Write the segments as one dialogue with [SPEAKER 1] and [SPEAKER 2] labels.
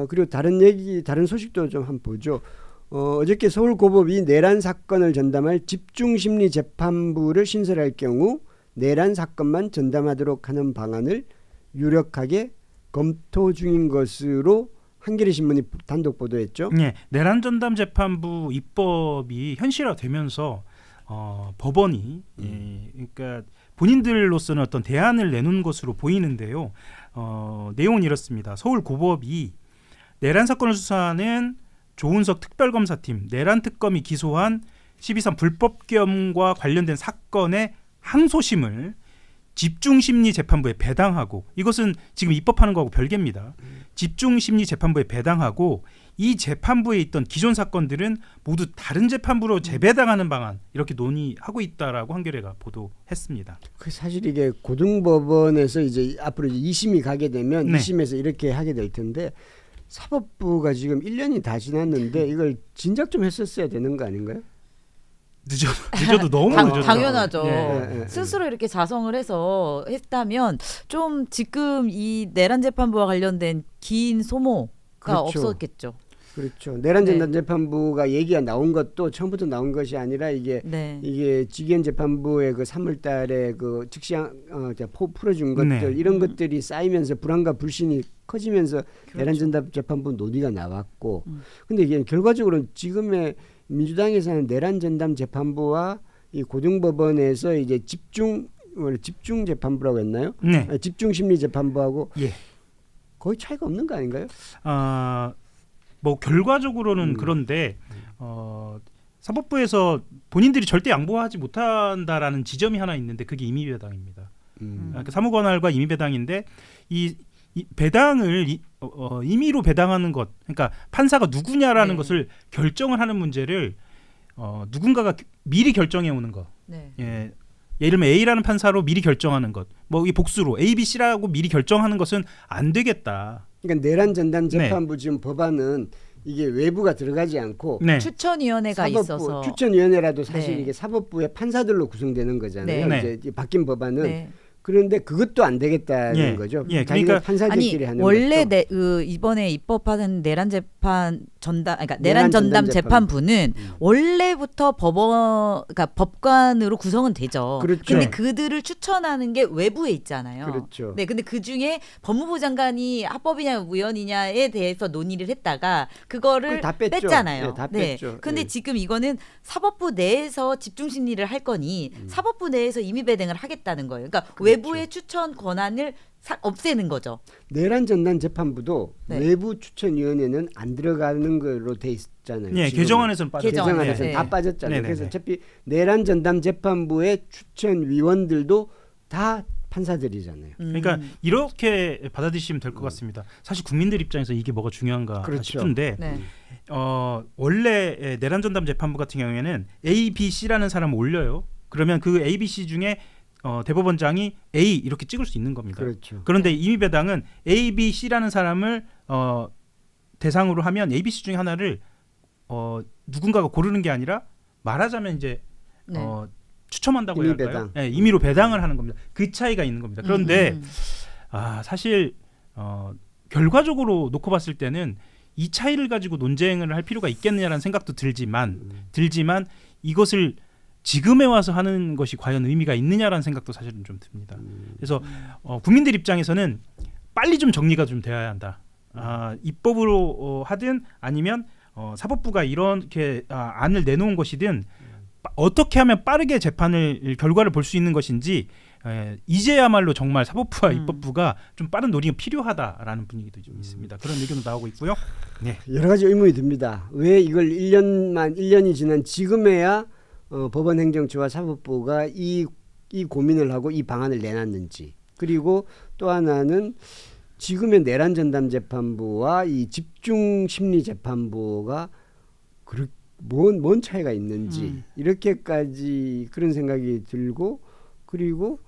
[SPEAKER 1] 그리고 다른 소식도 좀 한번 보죠. 어저께 서울고법이 내란 사건을 전담할 집중심리재판부를 신설할 경우 내란 사건만 전담하도록 하는 방안을 유력하게 검토 중인 것으로 한겨레 신문이 단독 보도했죠.
[SPEAKER 2] 네, 내란 전담 재판부 입법이 현실화되면서 법원이 그러니까 본인들로서는 어떤 대안을 내놓은 것으로 보이는데요. 내용은 이렇습니다. 서울고법이 내란 사건을 수사하는 조은석 특별검사팀 내란 특검이 기소한 12.3 불법겸과 관련된 사건의 항소심을 집중심리재판부에 배당하고, 이것은 지금 입법하는 거하고 별개입니다. 집중심리재판부에 배당하고 이 재판부에 있던 기존 사건들은 모두 다른 재판부로 재배당하는 방안, 이렇게 논의하고 있다라고 한겨레가 보도했습니다.
[SPEAKER 1] 사실 이게 고등법원에서 이제 앞으로 이제 2심이 가게 되면
[SPEAKER 2] 네.
[SPEAKER 1] 2심에서 이렇게 하게 될 텐데 사법부가 지금 1년이 다 지났는데 이걸 진작 좀 했었어야 되는 거 아닌가요?
[SPEAKER 2] 늦어도 너무 늦었죠.
[SPEAKER 3] 당연하죠.
[SPEAKER 2] 예.
[SPEAKER 3] 스스로 이렇게 자성을 해서 했다면 좀 지금 이 내란 재판부와 관련된 긴 소모가
[SPEAKER 1] 그렇죠.
[SPEAKER 3] 없었겠죠.
[SPEAKER 1] 그렇죠. 내란 전담 재판부가 얘기가 나온 것도 처음부터 나온 것이 아니라 이게 직위원 재판부의 그 3월달에 그 즉시 풀어준 것들 이런 것들이 쌓이면서 불안과 불신이 커지면서
[SPEAKER 3] 그렇죠.
[SPEAKER 1] 내란 전담 재판부 논의가 나왔고, 근데 이게 결과적으로 지금의 민주당에서는 내란 전담 재판부와 이 고등법원에서 이제 집중 재판부라고 했나요?
[SPEAKER 2] 네.
[SPEAKER 1] 집중 심리 재판부하고
[SPEAKER 2] 예.
[SPEAKER 1] 거의 차이가 없는 거 아닌가요?
[SPEAKER 2] 뭐 결과적으로는 그런데 사법부에서 본인들이 절대 양보하지 못한다라는 지점이 하나 있는데 그게 임의배당입니다. 그러니까 사무관할과 임의배당인데 이 배당을 임의로 배당하는 것, 그러니까 판사가 누구냐라는 것을 결정을 하는 문제를 누군가가 미리 결정해 오는 것. 예. 예를 들면 A라는 판사로 미리 결정하는 것, 뭐 이 복수로 A, B, C라고 미리 결정하는 것은 안 되겠다.
[SPEAKER 1] 그러니까 내란 전담 재판부 지금 법안은 이게 외부가 들어가지 않고
[SPEAKER 3] 추천위원회가 있어서
[SPEAKER 1] 추천위원회라도 사실 이게 사법부의 판사들로 구성되는 거잖아요. 이제 바뀐 법안은. 그런데 그것도 안 되겠다는 거죠.
[SPEAKER 3] 그러니까
[SPEAKER 1] 판사들끼리 하는
[SPEAKER 3] 원래 이번에 입법하는 내란 재판 그러니까 내란 전담 재판부는 원래부터 그러니까 법관으로 구성은 되죠.
[SPEAKER 1] 그렇죠.
[SPEAKER 3] 근데 그들을 추천하는 게 외부에 있잖아요.
[SPEAKER 1] 그렇죠.
[SPEAKER 3] 네, 근데 그 중에 법무부 장관이 합법이냐 무연이냐에 대해서 논의를 했다가 그거를
[SPEAKER 1] 다
[SPEAKER 3] 뺐잖아요.
[SPEAKER 1] 네, 다 뺐죠.
[SPEAKER 3] 근데 지금 이거는 사법부 내에서 집중 심리를 할 거니 사법부 내에서 임의배당을 하겠다는 거예요. 그러니까 외부의 추천 권한을 없애는 거죠.
[SPEAKER 1] 내란 전담 재판부도 외부 추천위원회는 안 들어가는 걸로 돼 있잖아요.
[SPEAKER 2] 네, 개정안에서는
[SPEAKER 1] 개정안에서는 다 빠졌잖아요. 그래서 어차피 내란 전담 재판부의 추천위원들도 다 판사들이잖아요.
[SPEAKER 2] 그러니까 이렇게 받아들이시면 될 것 같습니다. 사실 국민들 입장에서 이게 뭐가 중요한가 싶은데 원래 내란 전담 재판부 같은 경우에는 A, B, C라는 사람을 올려요. 그러면 그 A, B, C 중에 대법원장이 A 이렇게 찍을 수 있는 겁니다.
[SPEAKER 1] 그렇죠.
[SPEAKER 2] 그런데 임의배당은 A, B, C라는 사람을 대상으로 하면 A, B, C 중에 하나를 누군가가 고르는 게 아니라 말하자면 이제 추첨한다고 해야 할까요? 네, 임의로 배당을 하는 겁니다. 그 차이가 있는 겁니다. 그런데 사실 결과적으로 놓고 봤을 때는 이 차이를 가지고 논쟁을 할 필요가 있겠느냐라는 생각도 들지만 이것을 지금에 와서 하는 것이 과연 의미가 있느냐라는 생각도 사실은 좀 듭니다. 그래서 국민들 입장에서는 빨리 좀 정리가 좀 되어야 한다. 입법으로 하든 아니면 사법부가 이렇게 안을 내놓은 것이든 어떻게 하면 빠르게 재판을 결과를 볼 수 있는 것인지 이제야말로 정말 사법부와 입법부가 좀 빠른 논의가 필요하다라는 분위기도 좀 있습니다. 그런 의견도 나오고 있고요. 네.
[SPEAKER 1] 여러 가지 의문이 듭니다. 왜 이걸 1년이 지난 지금에야 법원행정처와 사법부가 이 고민을 하고 이 방안을 내놨는지, 그리고 또 하나는 지금의 내란 전담 재판부와 이 집중 심리 재판부가 뭔 차이가 있는지 이렇게까지 그런 생각이 들고, 그리고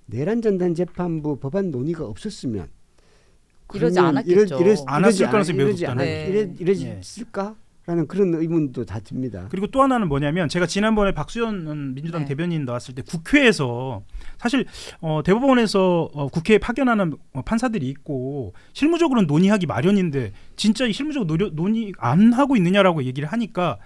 [SPEAKER 1] 내란 전담 재판부 법안 논의가 없었으면
[SPEAKER 3] 이러지 않았겠죠.
[SPEAKER 2] 안 왔을 가능성이 매우 높다는.
[SPEAKER 1] 이러지 있을까? 라는 그런 의문도 다 듭니다.
[SPEAKER 2] 그리고 또 하나는 뭐냐면 제가 지난번에 박수현 민주당
[SPEAKER 3] 네.
[SPEAKER 2] 대변인 나왔을 때 국회에서 사실 대법원에서 국회에 파견하는 판사들이 있고 실무적으로는 논의하기 마련인데 진짜 이 실무적으로 논의 안 하고 있느냐라고 얘기를 하니까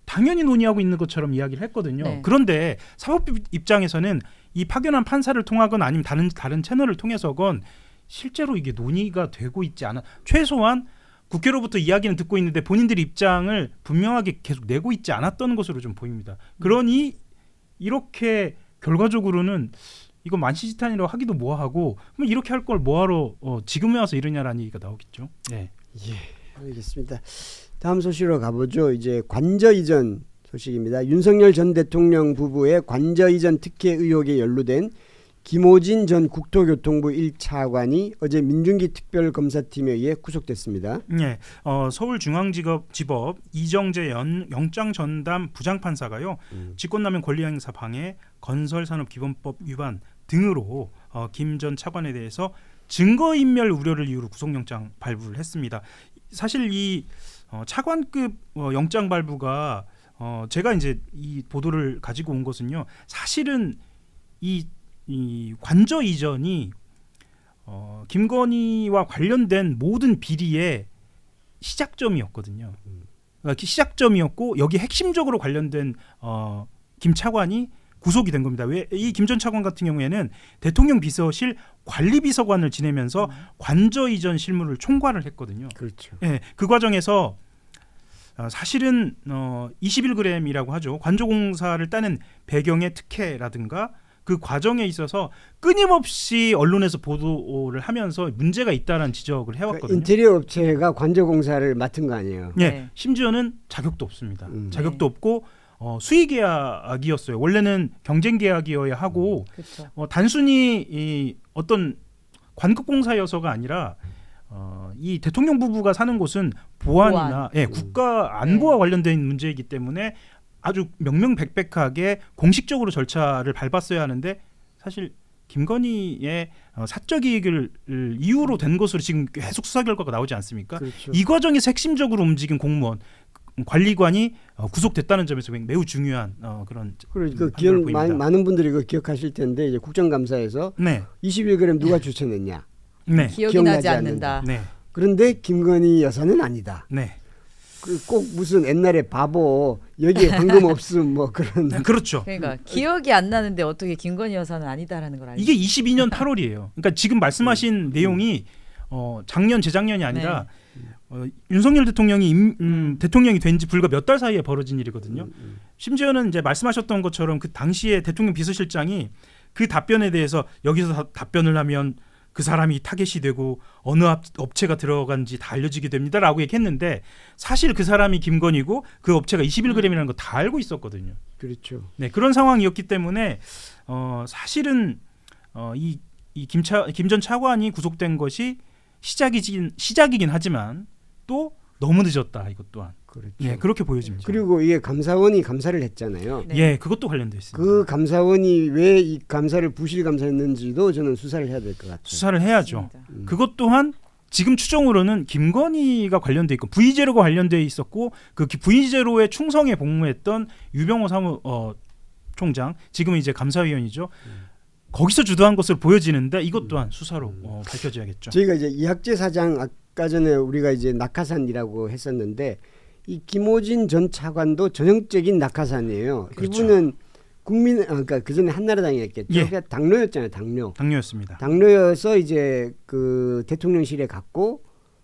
[SPEAKER 2] 당연히 논의하고 있는 것처럼 이야기를 했거든요.
[SPEAKER 3] 네.
[SPEAKER 2] 그런데 사법부 입장에서는 이 파견한 판사를 통하거나 아니면 다른 채널을 통해서건 실제로 이게 논의가 되고 있지 않아. 최소한 국회로부터 이야기는 듣고 있는데 본인들의 입장을 분명하게 계속 내고 있지 않았던 것으로 좀 보입니다. 그러니 이렇게 결과적으로는 이거 만시지탄이라고 하기도 뭐하고 그럼 이렇게 할 걸 뭐하러 지금에 와서 이러냐라는 얘기가 나오겠죠. 네.
[SPEAKER 1] 알겠습니다. 다음 소식으로 가보죠. 이제 관저 이전 소식입니다. 윤석열 전 대통령 부부의 관저 이전 특혜 의혹에 연루된 김호진 전 국토교통부 1차관이 어제 민중기 특별검사팀에 의해 구속됐습니다.
[SPEAKER 2] 네, 서울중앙지법 이정재 영장 전담 부장판사가요. 직권남용 권리행사 방해, 건설산업기본법 위반 등으로 김 전 차관에 대해서 증거인멸 우려를 이유로 구속영장 발부를 했습니다. 사실 이 차관급 영장 발부가 제가 이제 이 보도를 가지고 온 것은요. 사실은 이 관저 이전이 김건희와 관련된 모든 비리의 시작점이었거든요. 그러니까 시작점이었고 여기 핵심적으로 관련된 김 차관이 구속이 된 겁니다. 왜 이 김 전 차관 같은 경우에는 대통령 비서실 관리비서관을 지내면서 관저 이전 실무를 총괄을 했거든요.
[SPEAKER 1] 그렇죠.
[SPEAKER 2] 예, 그 과정에서 사실은 21g이라고 하죠. 관저공사를 따는 배경의 특혜라든가 그 과정에 있어서 끊임없이 언론에서 보도를 하면서 문제가 있다는 지적을 해왔거든요.
[SPEAKER 1] 인테리어 업체가 관저공사를 맡은 거 아니에요?
[SPEAKER 2] 예,
[SPEAKER 3] 네.
[SPEAKER 2] 심지어는 자격도 없습니다. 자격도
[SPEAKER 3] 네.
[SPEAKER 2] 없고 수의계약이었어요. 원래는 경쟁계약이어야 하고
[SPEAKER 3] 그렇죠.
[SPEAKER 2] 단순히 이 어떤 관급공사여서가 아니라 이 대통령 부부가 사는 곳은 보안이나 국가 안보와 관련된 문제이기 때문에 아주 명명백백하게 공식적으로 절차를 밟았어야 하는데 사실 김건희의 사적 이익을 이유로 된 것으로 지금 계속 수사 결과가 나오지 않습니까?
[SPEAKER 1] 그렇죠.
[SPEAKER 2] 이 과정에서 핵심적으로 움직인 공무원 관리관이 구속됐다는 점에서 매우 중요한 그런
[SPEAKER 1] 그리고 그
[SPEAKER 2] 판결을 보입니다.
[SPEAKER 1] 많은 분들이 그 기억하실 텐데 이제 국정감사에서
[SPEAKER 2] 네,
[SPEAKER 1] 21g 누가 추천했냐?
[SPEAKER 2] 네,
[SPEAKER 3] 기억이 나지 않는다.
[SPEAKER 2] 네,
[SPEAKER 1] 그런데 김건희 여사는 아니다.
[SPEAKER 2] 네.
[SPEAKER 1] 꼭 무슨 옛날에 바보 여기에 황금 없음 뭐 그런.
[SPEAKER 2] 그렇죠.
[SPEAKER 3] 그러니까 기억이 안 나는데 어떻게 김건희 여사는 아니다라는 걸 알죠.
[SPEAKER 2] 이게 22년 8월이에요. 그러니까 지금 말씀하신 내용이 작년 재작년이 아니라 윤석열 대통령이 대통령이 된 지 불과 몇 달 사이에 벌어진 일이거든요. 심지어는 이제 말씀하셨던 것처럼 그 당시에 대통령 비서실장이 그 답변에 대해서 여기서 답변을 하면 그 사람이 타겟이 되고 어느 업체가 들어간지 다 알려지게 됩니다라고 얘기했는데 사실 그 사람이 김건희고 그 업체가 21g이라는 거 다 알고 있었거든요.
[SPEAKER 1] 그렇죠.
[SPEAKER 2] 네, 그런 상황이었기 때문에 사실은 이 김 전 차관이 구속된 것이 시작이긴 하지만 또 너무 늦었다 이것 또한.
[SPEAKER 1] 그렇죠.
[SPEAKER 2] 네, 그렇게 보여집니다.
[SPEAKER 1] 그리고 이게 감사원이 감사를 했잖아요.
[SPEAKER 3] 네.
[SPEAKER 2] 예, 그것도 관련돼 있습니다.
[SPEAKER 1] 그 감사원이 왜 이 감사를 부실 감사했는지도 저는 수사를 해야 될 것 같아요.
[SPEAKER 2] 수사를 해야죠.
[SPEAKER 3] 맞습니다.
[SPEAKER 2] 그것 또한 지금 추정으로는 김건희가 관련돼 있고 V제로가 관련돼 있었고 그 V제로의 충성에 복무했던 유병호 사무총장 지금은 이제 감사위원이죠. 거기서 주도한 것으로 보여지는데 이것 또한 수사로 밝혀져야겠죠.
[SPEAKER 1] 저희가 이제 이학재 사장 아까 전에 우리가 이제 낙하산이라고 했었는데 이 김호진 전 차관도 전형적인 낙하산이에요.
[SPEAKER 2] 그렇죠.
[SPEAKER 1] 이분은 그러니까 그 전에 한나라당이었겠죠.
[SPEAKER 2] 예.
[SPEAKER 1] 그러니까 당뇨였잖아요.
[SPEAKER 2] 당뇨였습니다.
[SPEAKER 1] 당뇨여서 이제 그 대통령실에 갔고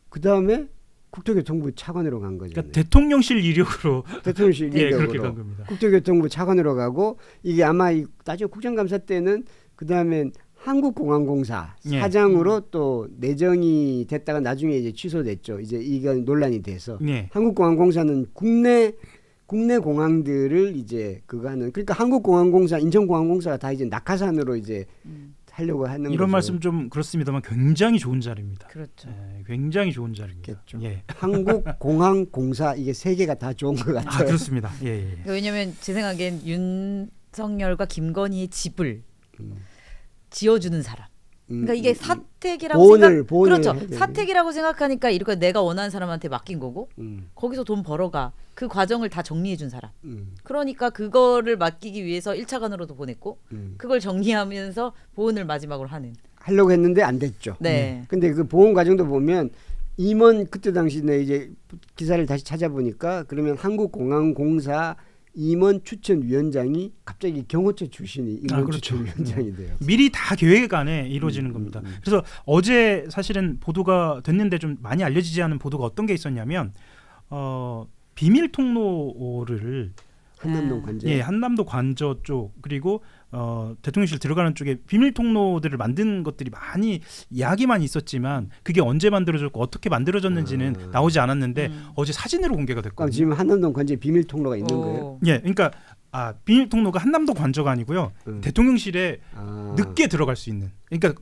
[SPEAKER 1] 그 다음에 국토교통부 차관으로 간 거죠.
[SPEAKER 2] 그러니까 대통령실 이력으로
[SPEAKER 1] 대통령실
[SPEAKER 2] 예,
[SPEAKER 1] 이력으로
[SPEAKER 2] 그렇게 간 겁니다.
[SPEAKER 1] 국토교통부 차관으로 가고 이게 아마 나중에 국정감사 때는 그 다음엔 한국공항공사
[SPEAKER 2] 예.
[SPEAKER 1] 사장으로 또 내정이 됐다가 나중에 이제 취소됐죠. 이제 이건 논란이 돼서
[SPEAKER 2] 예.
[SPEAKER 1] 한국공항공사는 국내 공항들을 이제 그거 하는 그러니까 한국공항공사, 인천공항공사가 다 이제 낙하산으로 이제 하려고 하는
[SPEAKER 2] 이런
[SPEAKER 1] 거죠.
[SPEAKER 2] 말씀 좀 그렇습니다만 굉장히 좋은 자리입니다.
[SPEAKER 3] 그렇죠.
[SPEAKER 2] 예, 굉장히 좋은 자리입니다.
[SPEAKER 1] 그렇겠죠.
[SPEAKER 2] 예.
[SPEAKER 1] 한국공항공사 이게 세 개가 다 좋은 것
[SPEAKER 2] 아
[SPEAKER 1] 같아요.
[SPEAKER 2] 그렇습니다. 예, 예.
[SPEAKER 3] 왜냐하면 제 생각엔 윤석열과 김건희의 집을 지어주는 사람. 그러니까 이게 사택이라고
[SPEAKER 1] 보온을
[SPEAKER 3] 그렇죠.
[SPEAKER 1] 해야 되네.
[SPEAKER 3] 사택이라고 생각하니까 이렇게 내가 원하는 사람한테 맡긴 거고
[SPEAKER 1] 음,
[SPEAKER 3] 거기서 돈 벌어가 그 과정을 다 정리해 준 사람.
[SPEAKER 1] 음,
[SPEAKER 3] 그러니까 그거를 맡기기 위해서 1차관으로도 보냈고 그걸 정리하면서 보온을 마지막으로 하는.
[SPEAKER 1] 하려고 했는데 안 됐죠.
[SPEAKER 3] 네.
[SPEAKER 1] 근데 그 보온 과정도 보면 임원 그때 당시 내 이제 기사를 다시 찾아보니까 그러면 한국공항공사 임원 추천위원장이 갑자기 경호처 출신이 임원
[SPEAKER 2] 그렇죠.
[SPEAKER 1] 추천위원장이 돼요.
[SPEAKER 2] 미리 다 계획 안에 이루어지는 겁니다. 그래서 어제 사실은 보도가 됐는데 좀 많이 알려지지 않은 보도가 어떤 게 있었냐면 비밀 통로를
[SPEAKER 1] 한남동 관제.
[SPEAKER 2] 예, 한남도 관저 쪽 그리고 대통령실 들어가는 쪽에 비밀 통로들을 만든 것들이 많이 이야기만 있었지만 그게 언제 만들어졌고 어떻게 만들어졌는지는 나오지 않았는데 어제 사진으로 공개가 됐거든요.
[SPEAKER 1] 지금 한남동 관제 비밀 통로가 있는
[SPEAKER 3] 오.
[SPEAKER 1] 거예요.
[SPEAKER 2] 예, 그러니까 비밀 통로가 한남도 관저가 아니고요. 대통령실에 늦게 들어갈 수 있는. 그러니까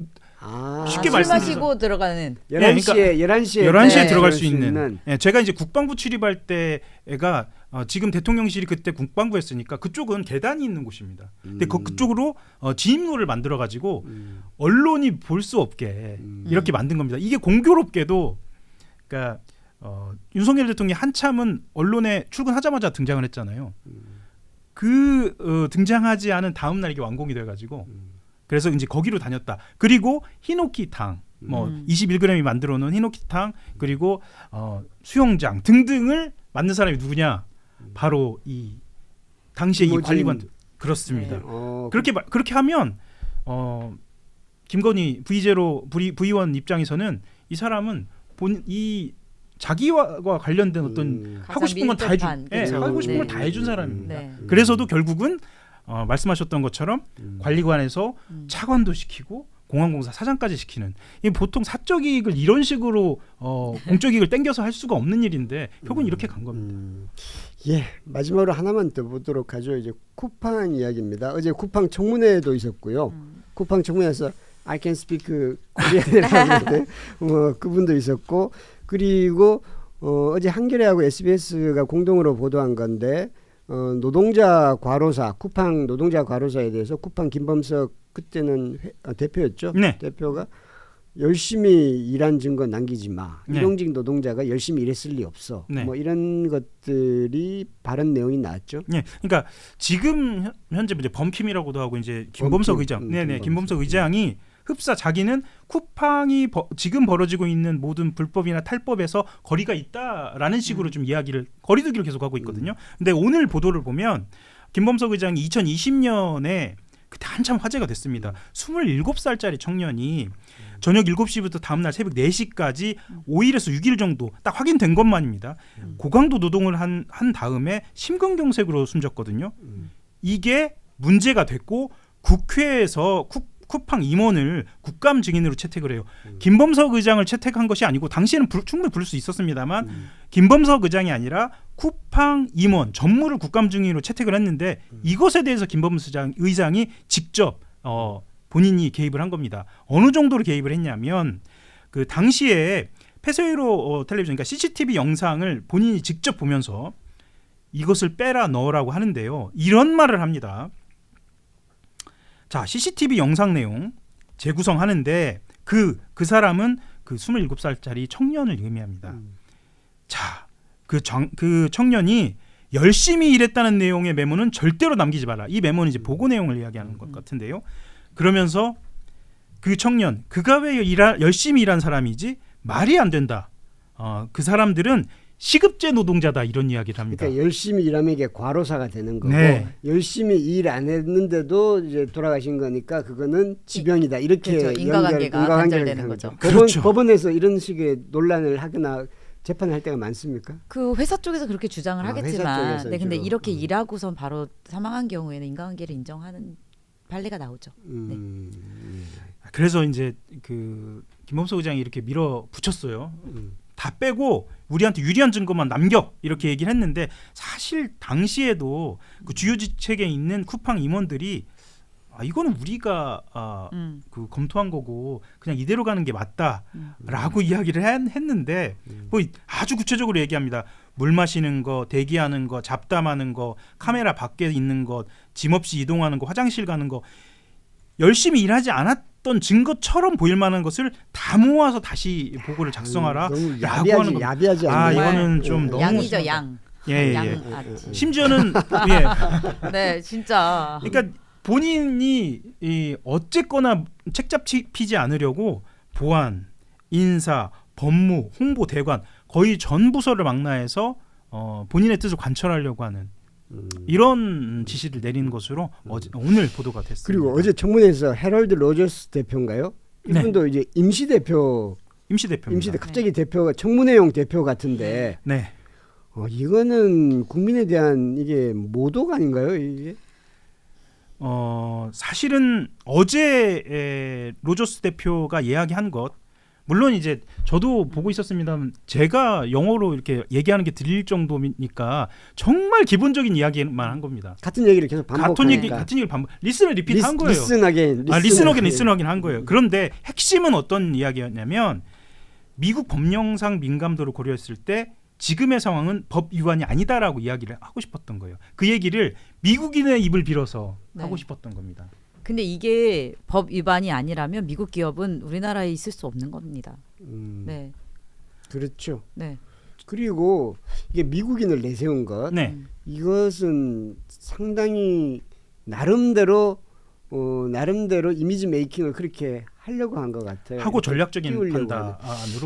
[SPEAKER 2] 쉽게
[SPEAKER 3] 술
[SPEAKER 2] 말씀드려서-
[SPEAKER 3] 마시고 들어가는
[SPEAKER 1] 11시에
[SPEAKER 2] 11시에
[SPEAKER 3] 네.
[SPEAKER 2] 들어갈 수 있는. 예, 제가 이제 국방부 출입할 때가 지금 대통령실이 그때 국방부였으니까 그쪽은 계단이 있는 곳입니다. 근데 그쪽으로 진입로를 만들어 가지고 언론이 볼 수 없게 이렇게 만든 겁니다. 이게 공교롭게도 그러니까 윤석열 대통령이 한참은 언론에 출근하자마자 등장을 했잖아요. 등장하지 않은 다음 날 이게 완공이 돼 가지고 그래서 이제 거기로 다녔다. 그리고 히노키탕, 21g이 만들어 놓은 히노키탕, 그리고 수영장 등등을 만든 사람이 누구냐? 바로 이 당시에 이
[SPEAKER 1] 김어준.
[SPEAKER 2] 관리관 그렇습니다.
[SPEAKER 3] 네.
[SPEAKER 2] 그렇게 하면 김건희 V1 입장에서는 이 사람은 이 자기와 관련된 어떤 하고 싶은 건 다 해준,
[SPEAKER 3] 밀접한, 그렇죠.
[SPEAKER 2] 하고 싶은
[SPEAKER 3] 네.
[SPEAKER 2] 걸 다 해준 사람입니다.
[SPEAKER 3] 네.
[SPEAKER 2] 그래서도 결국은 말씀하셨던 것처럼 관리관에서 차관도 시키고 공항공사 사장까지 시키는 이 보통 사적 이익을 이런 식으로 공적 이익을 땡겨서 할 수가 없는 일인데 결국은 이렇게 간 겁니다.
[SPEAKER 1] 예, 마지막으로 하나만 더 보도록 하죠. 이제 쿠팡 이야기입니다. 어제 쿠팡 청문회도 있었고요. 쿠팡 청문회에서 I can speak Korean이라고 하는데 그분도 있었고 그리고 어제 한겨레하고 SBS가 공동으로 보도한 건데 노동자 과로사 쿠팡 노동자 과로사에 대해서 쿠팡 김범석 그때는 대표였죠.
[SPEAKER 2] 네.
[SPEAKER 1] 대표가 열심히 일한 증거 남기지 마.
[SPEAKER 2] 네.
[SPEAKER 1] 일용직 노동자가 열심히 일했을 리 없어.
[SPEAKER 2] 네.
[SPEAKER 1] 뭐 이런 것들이 발언 내용이 나왔죠.
[SPEAKER 2] 네, 그러니까 지금 현재 이제 범킴이라고도 하고 이제 김범석
[SPEAKER 1] 범킴.
[SPEAKER 2] 의장, 네네,
[SPEAKER 1] 김범석.
[SPEAKER 2] 김범석 의장이 흡사 자기는 쿠팡이 지금 벌어지고 있는 모든 불법이나 탈법에서 거리가 있다라는 식으로 좀 이야기를 거리두기를 계속하고 있거든요. 근데 오늘 보도를 보면 김범석 의장이 2020년에 그때 한참 화제가 됐습니다. 27살짜리 청년이 저녁 7시부터 다음날 새벽 4시까지 5일에서 6일 정도 딱 확인된 것만입니다. 고강도 노동을 한 다음에 심근경색으로 숨졌거든요. 이게 문제가 됐고 국회에서 쿠팡 임원을 국감 증인으로 채택을 해요. 김범석 의장을 채택한 것이 아니고 당시에는 충분히 부를 수 있었습니다만 김범석 의장이 아니라 쿠팡 임원 전무를 국감 증인으로 채택을 했는데 이것에 대해서 김범석 의장이 직접 본인이 개입을 한 겁니다. 어느 정도로 개입을 했냐면 그 당시에 패스웨이로 텔레비전 그러니까 CCTV 영상을 본인이 직접 보면서 이것을 빼라 넣으라고 하는데요. 이런 말을 합니다. 자, CCTV 영상 내용 재구성하는데 그 사람은 그 27살짜리 청년을 의미합니다. 자, 그 청년이 열심히 일했다는 내용의 메모는 절대로 남기지 마라. 이 메모는 이제 보고 내용을 이야기하는 것 같은데요. 그러면서 그 청년, 그가 왜 열심히 일한 사람이지? 말이 안 된다. 그 사람들은 시급제 노동자다 이런 이야기를 합니다.
[SPEAKER 1] 그러니까 열심히 일하면 이게 과로사가 되는 거고
[SPEAKER 2] 네.
[SPEAKER 1] 열심히 일 안 했는데도 이제 돌아가신 거니까 그거는 지병이다 이렇게
[SPEAKER 3] 그렇죠. 인과관계가 단절되는 거죠.
[SPEAKER 2] 그렇죠.
[SPEAKER 1] 법원에서 이런 식의 논란을 하거나 재판할 때가 많습니까?
[SPEAKER 3] 그 회사 쪽에서 그렇게 주장을
[SPEAKER 1] 회사
[SPEAKER 3] 하겠지만,
[SPEAKER 1] 쪽에서
[SPEAKER 3] 네, 근데
[SPEAKER 1] 주로.
[SPEAKER 3] 이렇게 일하고선 바로 사망한 경우에는 인과관계를 인정하는 판례가 나오죠.
[SPEAKER 2] 그래서 이제 그 김범석 의장이 이렇게 밀어붙였어요. 다 빼고 우리한테 유리한 증거만 남겨 이렇게 얘기를 했는데 사실 당시에도 그 주요 직책에 있는 쿠팡 임원들이 이거는 우리가 그 검토한 거고 그냥 이대로 가는 게 맞다라고 이야기를 했는데 뭐 아주 구체적으로 얘기합니다. 물 마시는 거, 대기하는 거, 잡담하는 거, 카메라 밖에 있는 것, 짐 없이 이동하는 거, 화장실 가는 거 열심히 일하지 않았던 있었던 증거처럼 보일 만한 것을 다 모아서 다시 보고를 작성하라.
[SPEAKER 1] 너무
[SPEAKER 2] 라고 하는 겁니다.
[SPEAKER 1] 야비하지
[SPEAKER 2] 아,
[SPEAKER 1] 않나요?
[SPEAKER 2] 이거는 좀 너무
[SPEAKER 3] 양이죠,
[SPEAKER 2] 심하다.
[SPEAKER 3] 양.
[SPEAKER 2] 예,
[SPEAKER 3] 양
[SPEAKER 2] 예.
[SPEAKER 3] 아트.
[SPEAKER 2] 심지어는 예.
[SPEAKER 3] 네, 진짜.
[SPEAKER 2] 그러니까 본인이 어쨌거나 책잡히지 않으려고 보안, 인사, 법무, 홍보, 대관 거의 전 부서를 망라해서 본인의 뜻을 관철하려고 하는 이런 지시를 내린 것으로 오늘 보도가 됐습니다.
[SPEAKER 1] 그리고 어제 청문회에서 헤럴드 로저스 대표인가요?
[SPEAKER 2] 네.
[SPEAKER 1] 이분도 이제 임시대표,
[SPEAKER 2] 임시대표입니다.
[SPEAKER 1] 갑자기 대표가 청문회용 대표 같은데
[SPEAKER 2] 네.
[SPEAKER 1] 이거는 국민에 대한 이게 모독 아닌가요? 이게?
[SPEAKER 2] 사실은 어제 로저스 대표가 이야기한 것 물론 이제 저도 보고 있었습니다만 제가 영어로 이렇게 얘기하는 게 들릴 정도니까 정말 기본적인 이야기만 한 겁니다.
[SPEAKER 1] 같은 얘기를 계속 반복하니까.
[SPEAKER 2] 같은 얘기를 반복. 리슨을 리피트 한 거예요. 리슨하긴 한 거예요. 그런데 핵심은 어떤 이야기였냐면 미국 법령상 민감도를 고려했을 때 지금의 상황은 법 위반이 아니다라고 이야기를 하고 싶었던 거예요. 그 얘기를 미국인의 입을 빌어서
[SPEAKER 3] 네.
[SPEAKER 2] 하고 싶었던 겁니다.
[SPEAKER 3] 근데 이게 법 위반이 아니라면 미국 기업은 우리나라에 있을 수 없는 겁니다. 네.
[SPEAKER 1] 그렇죠.
[SPEAKER 3] 네.
[SPEAKER 1] 그리고 이게 미국인을 내세운 것
[SPEAKER 2] 네.
[SPEAKER 1] 이것은 상당히 나름대로 이미지 메이킹을 그렇게 하려고 한 것 같아요.
[SPEAKER 2] 하고 전략적인
[SPEAKER 1] 띄우려고
[SPEAKER 2] 판단으로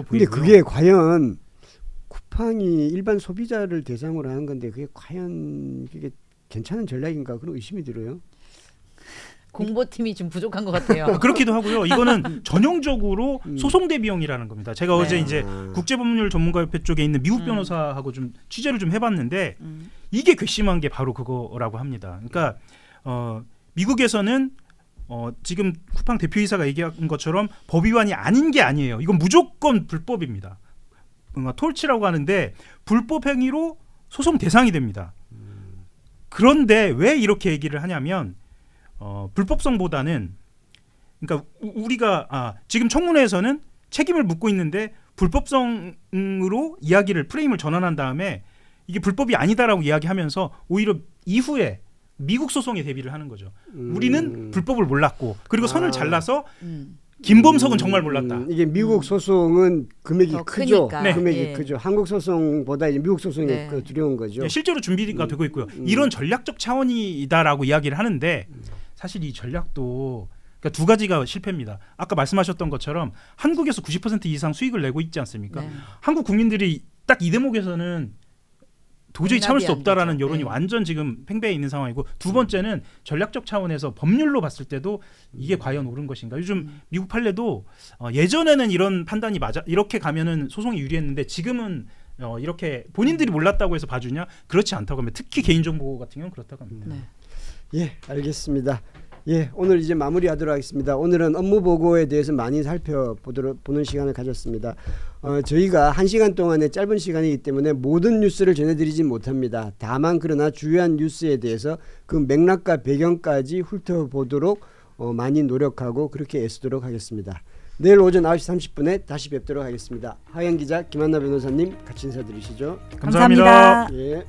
[SPEAKER 1] 근데
[SPEAKER 2] 보이고요.
[SPEAKER 1] 그게 과연 쿠팡이 일반 소비자를 대상으로 하는 건데 그게 과연 그게 괜찮은 전략인가 그런 의심이 들어요.
[SPEAKER 3] 공보팀이 좀 부족한 것 같아요.
[SPEAKER 2] 그렇기도 하고요. 이거는 전형적으로 소송 대비용이라는 겁니다. 제가 어제 이제 국제법률 전문가협회 쪽에 있는 미국 변호사하고 좀 취재를 좀 해봤는데 이게 괘씸한 게 바로 그거라고 합니다. 그러니까 미국에서는 지금 쿠팡 대표이사가 얘기한 것처럼 법 위반이 아닌 게 아니에요. 이건 무조건 불법입니다. 톨치라고 하는데 불법 행위로 소송 대상이 됩니다. 그런데 왜 이렇게 얘기를 하냐면 불법성보다는 그러니까 우리가 지금 청문회에서는 책임을 묻고 있는데 불법성으로 이야기를 프레임을 전환한 다음에 이게 불법이 아니다라고 이야기하면서 오히려 이후에 미국 소송에 대비를 하는 거죠. 우리는 불법을 몰랐고 그리고 선을 잘라서 김범석은 정말 몰랐다.
[SPEAKER 1] 이게 미국 소송은 금액이
[SPEAKER 3] 더
[SPEAKER 1] 크죠.
[SPEAKER 3] 크니까.
[SPEAKER 1] 네. 금액이
[SPEAKER 3] 예.
[SPEAKER 1] 크죠. 한국 소송보다 이제 미국 소송이
[SPEAKER 3] 네.
[SPEAKER 1] 두려운 거죠.
[SPEAKER 2] 네, 실제로 준비가 되고 있고요. 이런 전략적 차원이다라고 이야기를 하는데 사실 이 전략도 그러니까 두 가지가 실패입니다. 아까 말씀하셨던 것처럼 한국에서 90% 이상 수익을 내고 있지 않습니까?
[SPEAKER 3] 네.
[SPEAKER 2] 한국 국민들이 딱 이 대목에서는 도저히 참을 수
[SPEAKER 3] 용납이 안
[SPEAKER 2] 없다라는
[SPEAKER 3] 되죠.
[SPEAKER 2] 여론이
[SPEAKER 3] 네.
[SPEAKER 2] 완전 지금 팽배해 있는 상황이고 두 번째는 전략적 차원에서 법률로 봤을 때도 이게 과연 옳은 것인가? 요즘 미국 판례도 예전에는 이런 판단이 맞아 이렇게 가면은 소송이 유리했는데 지금은 이렇게 본인들이 몰랐다고 해서 봐주냐? 그렇지 않다고 합니다. 특히 개인정보 같은 경우는 그렇다고 합니다.
[SPEAKER 3] 네.
[SPEAKER 1] 예, 알겠습니다. 예, 오늘 이제 마무리하도록 하겠습니다. 오늘은 업무 보고에 대해서 많이 살펴보는 시간을 가졌습니다. 저희가 1시간 동안의 짧은 시간이기 때문에 모든 뉴스를 전해드리진 못합니다. 다만 그러나 주요한 뉴스에 대해서 그 맥락과 배경까지 훑어보도록 많이 노력하고 그렇게 애쓰도록 하겠습니다. 내일 오전 9시 30분에 다시 뵙도록 하겠습니다. 하영 기자, 김한나 변호사님 같이 인사드리시죠.
[SPEAKER 2] 감사합니다.
[SPEAKER 1] 예.